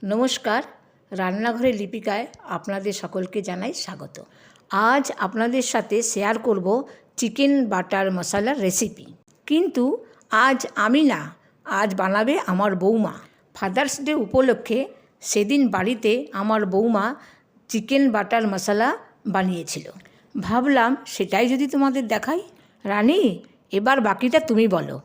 নমস্কার, রান্নাঘরে লিপিকায় আপনাদের সকলকে জানাই স্বাগত। আজ আপনাদের সাথে শেয়ার করব চিকেন বাটার মশলার রেসিপি। কিন্তু আজ আমি না, আজ বানাবে আমার বৌমা। ফাদার্স ডে উপলক্ষে সেদিন বাড়িতে আমার বৌমা চিকেন বাটার মশলা বানিয়েছিল। ভাবলাম সেটাই যদি তোমাদের দেখাই। রানী, এবার বাকিটা তুমি বলো।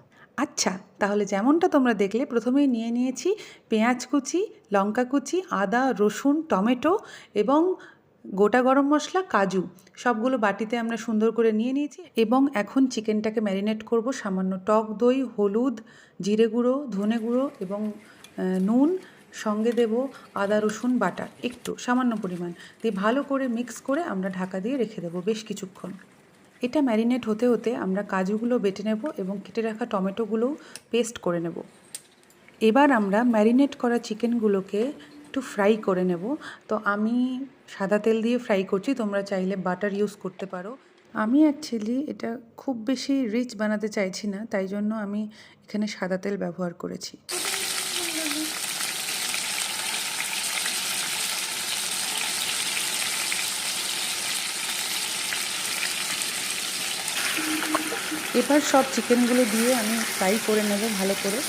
আচ্ছা, তাহলে যেমনটা তোমরা দেখলে প্রথমেই নিয়ে নিয়েছি পেঁয়াজ কুচি, লঙ্কা কুচি, আদা, রসুন, টমেটো এবং গোটা গরম মশলা, কাজু সবগুলো বাটিতে আমরা সুন্দর করে নিয়ে নিয়েছি। এবং এখন চিকেনটাকে ম্যারিনেট করব সামান্য টক দই, হলুদ, জিরে গুঁড়ো, ধনে গুঁড়ো এবং নুন, সঙ্গে দেব আদা রসুন বাটা একটু সামান্য পরিমাণ দিয়ে ভালো করে মিক্স করে আমরা ঢাকা দিয়ে রেখে দেবো বেশ কিছুক্ষণ। এটা ম্যারিনেট হতে হতে আমরা কাজুগুলো বেটে নেব এবং কেটে রাখা টমেটোগুলোও পেস্ট করে নেব। এবার আমরা ম্যারিনেট করা চিকেনগুলোকে একটু ফ্রাই করে নেব। তো আমি সাদা তেল দিয়ে ফ্রাই করছি, তোমরা চাইলে বাটার ইউজ করতে পারো। আমি অ্যাকচুয়ালি এটা খুব বেশি রিচ বানাতে চাইছি না, তাই জন্য আমি এখানে সাদা তেল ব্যবহার করেছি। এবার সব চিকেনগুলো দিয়ে আমি ফ্রাই করে নেব ভালো করে।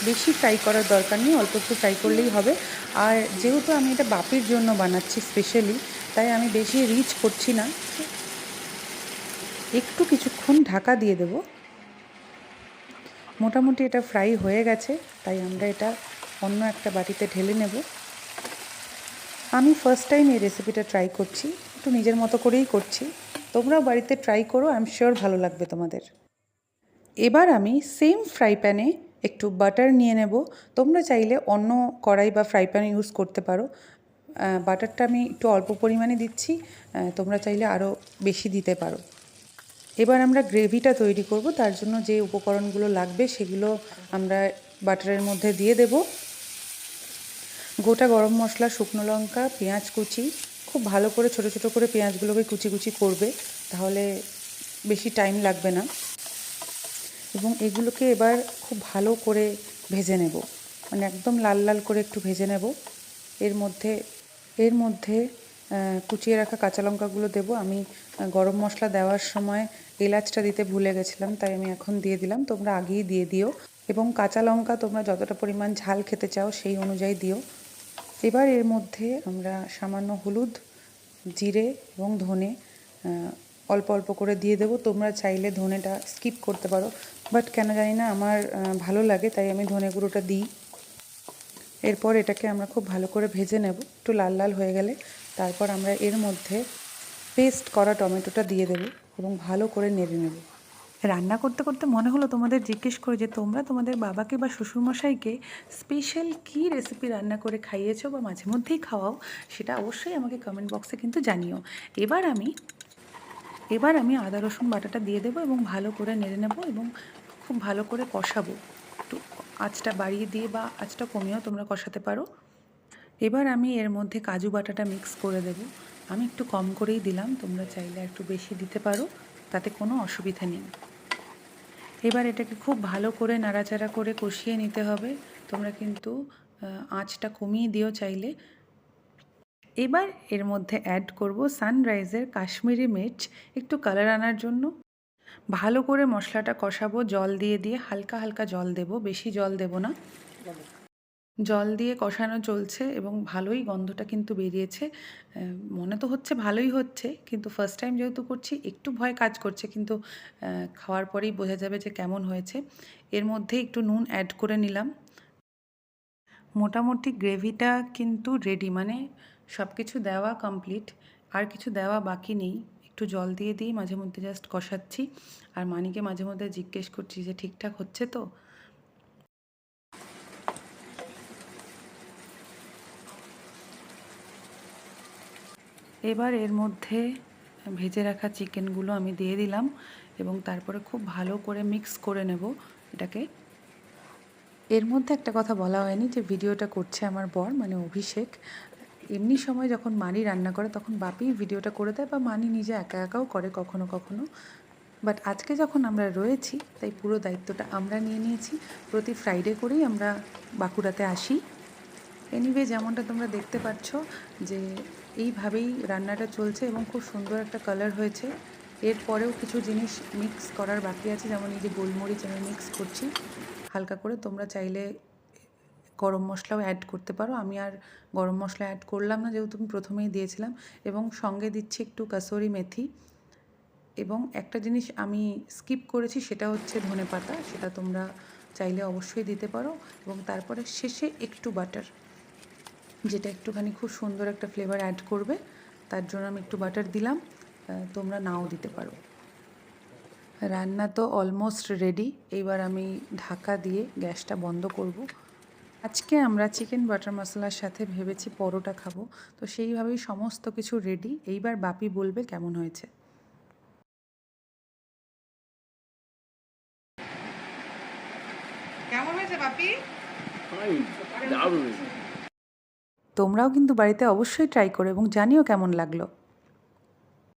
বেশি ফ্রাই করার দরকার নেই, অল্প একটু ফ্রাই করলেই হবে। আর যেহেতু আমি এটা বাপির জন্য বানাচ্ছি স্পেশালি, তাই আমি বেশি রিচ করছি না, একটু কিছুক্ষণ ঢাকা দিয়ে দেব। মোটামুটি এটা ফ্রাই হয়ে গেছে, তাই আমরা এটা অন্য একটা বাটিতে ঢেলে নেব। আমি ফার্স্ট টাইম এই রেসিপিটা ট্রাই করছি, একটু নিজের মতো করেই করছি। তোমরাও বাড়িতে ট্রাই করো, আই এম শিওর ভালো লাগবে তোমাদের। এবার আমি সেম ফ্রাই প্যানে একটু বাটার নিয়ে নেব। তোমরা চাইলে অন্য কড়াই বা ফ্রাই প্যান ইউজ করতে পারো। বাটারটা আমি একটু অল্প পরিমাণে দিচ্ছি, তোমরা চাইলে আরও বেশি দিতে পারো। এবার আমরা গ্রেভিটা তৈরি করব, তার জন্য যে উপকরণগুলো লাগবে সেগুলো আমরা বাটারের মধ্যে দিয়ে দেব। গোটা গরম মশলা, শুকনো লঙ্কা, পেঁয়াজ কুচি, খুব ভালো করে ছোটো ছোটো করে পেঁয়াজগুলোকে কুচি কুচি করবে, তাহলে বেশি টাইম লাগবে না। এবং এগুলোকে এবার খুব ভালো করে ভেজে নেব, মানে একদম লাল লাল করে একটু ভেজে নেব। এর মধ্যে কুচিয়ে রাখা কাঁচা লঙ্কাগুলো দেবো। আমি গরম মশলা দেওয়ার সময় এলাচটা দিতে ভুলে গেছিলাম, তাই আমি এখন দিয়ে দিলাম, তোমরা আগেই দিয়ে দিও। এবং কাঁচা লঙ্কা তোমরা যতটা পরিমাণ ঝাল খেতে চাও সেই অনুযায়ী দিও। এবার এর মধ্যে আমরা সামান্য হলুদ, জিরে এবং ধনে অল্প অল্প করে দিয়ে দেবো। তোমরা চাইলে ধনেটা স্কিপ করতে পারো, বাট কেন জানি না আমার ভালো লাগে, তাই আমি ধনে গুঁড়োটা দিই। এরপর এটাকে আমরা খুব ভালো করে ভেজে নেব। একটু লাল লাল হয়ে গেলে তারপর আমরা এর মধ্যে পেস্ট করা টমেটোটা দিয়ে দেবো এবং ভালো করে নেড়ে নেব। রান্না করতে করতে মনে হলো তোমাদের জিজ্ঞেস করে যে তোমরা তোমাদের বাবাকে বা শ্বশুরমশাইকে স্পেশাল কী রেসিপি রান্না করে খাইয়েছো বা মাঝে মধ্যেই খাওয়াও, সেটা অবশ্যই আমাকে কমেন্ট বক্সে কিন্তু জানিও। এবার আমি আদা রসুন বাটাটা দিয়ে দেবো এবং ভালো করে নেড়ে নেব এবং খুব ভালো করে কষাবো। একটু আঁচটা বাড়িয়ে দিয়ে বা আঁচটা কমিয়েও তোমরা কষাতে পারো। এবার আমি এর মধ্যে কাজু বাটাটা মিক্স করে দেব। আমি একটু কম করেই দিলাম, তোমরা চাইলে একটু বেশি দিতে পারো, তাতে কোনো অসুবিধা নেই। এবার এটাকে খুব ভালো করে নাড়াচাড়া করে কষিয়ে নিতে হবে। তোমরা কিন্তু আঁচটা কমিয়ে দিও চাইলে। এবার এর মধ্যে অ্যাড করব সানরাইজের কাশ্মীরি মির্চ, একটু কালার আনার জন্য। ভালো করে মশলাটা কষাবো জল দিয়ে দিয়ে, হালকা হালকা জল দেব, বেশি জল দেব না। জল দিয়ে কষানো চলছে এবং ভালোই গন্ধটা কিন্তু বেরিয়েছে। মনে তো হচ্ছে ভালোই হচ্ছে, কিন্তু ফার্স্ট টাইম যেহেতু করছি একটু ভয় কাজ করছে, কিন্তু খাওয়ার পরেই বোঝা যাবে যে কেমন হয়েছে। এর মধ্যে একটু নুন অ্যাড করে নিলাম। মোটামুটি গ্রেভিটা কিন্তু রেডি, মানে সব কিছু দেওয়া কমপ্লিট, আর কিছু দেওয়া বাকি নেই। একটু জল দিয়ে দিই, মাঝে মধ্যে জাস্ট কষাচ্ছি, আর মানিকে মাঝে মধ্যে জিজ্ঞেস করছি যে ঠিকঠাক হচ্ছে তো। এবার এর মধ্যে ভেজে রাখা চিকেনগুলো আমি দিয়ে দিলাম এবং তারপরে খুব ভালো করে মিক্স করে নেব এটাকে। এর মধ্যে একটা কথা বলা হয়নি যে ভিডিওটা করছে আমার বর, মানে অভিষেক। এমনি সময় যখন মানি রান্না করে তখন বাপি ভিডিওটা করে দেয়, বা মানি নিজে একা একাও করে কখনো কখনো। বাট আজকে যখন আমরা রয়েছি তাই পুরো দায়িত্বটা আমরা নিয়ে নিয়েছি। প্রতি ফ্রাইডে করেই আমরা বাঁকুড়াতে আসি। এনিওয়ে যেমনটা তোমরা দেখতে পাচ্ছ যে এইভাবেই রান্নাটা চলছে এবং খুব সুন্দর একটা কালার হয়েছে। এরপরেও কিছু জিনিস মিক্স করার বাকি আছে, যেমন এই যে গোলমরিচ আমি মিক্স করছি হালকা করে। তোমরা চাইলে গরম মশলাও অ্যাড করতে পারো, আমি আর গরম মশলা অ্যাড করলাম না যেহেতু আমি প্রথমেই দিয়েছিলাম। এবং সঙ্গে দিচ্ছি একটু কাসুরি মেথি, এবং একটা জিনিস আমি স্কিপ করেছি সেটা হচ্ছে ধনেপাতা, সেটা তোমরা চাইলে অবশ্যই দিতে পারো। এবং তারপরে শেষে একটু বাটার, যেটা একটুখানি খুব সুন্দর একটা ফ্লেভার অ্যাড করবে, তার জন্য আমি একটু বাটার দিলাম, তোমরা নাও দিতে পারো। রান্না তো অলমোস্ট রেডি, এইবার আমি ঢাকা দিয়ে গ্যাসটা বন্ধ করব। আজকে আমরা চিকেন বাটার মশলার সাথে ভেবেছি পরোটা খাবো, তো সেইভাবেই সমস্ত কিছু রেডি। এইবার বাপি বলবে কেমন হয়েছে। কেমন হয়েছে বাপি? তোমরাও কিন্তু বাড়িতে অবশ্যই ট্রাই করো এবং জানিও কেমন লাগলো।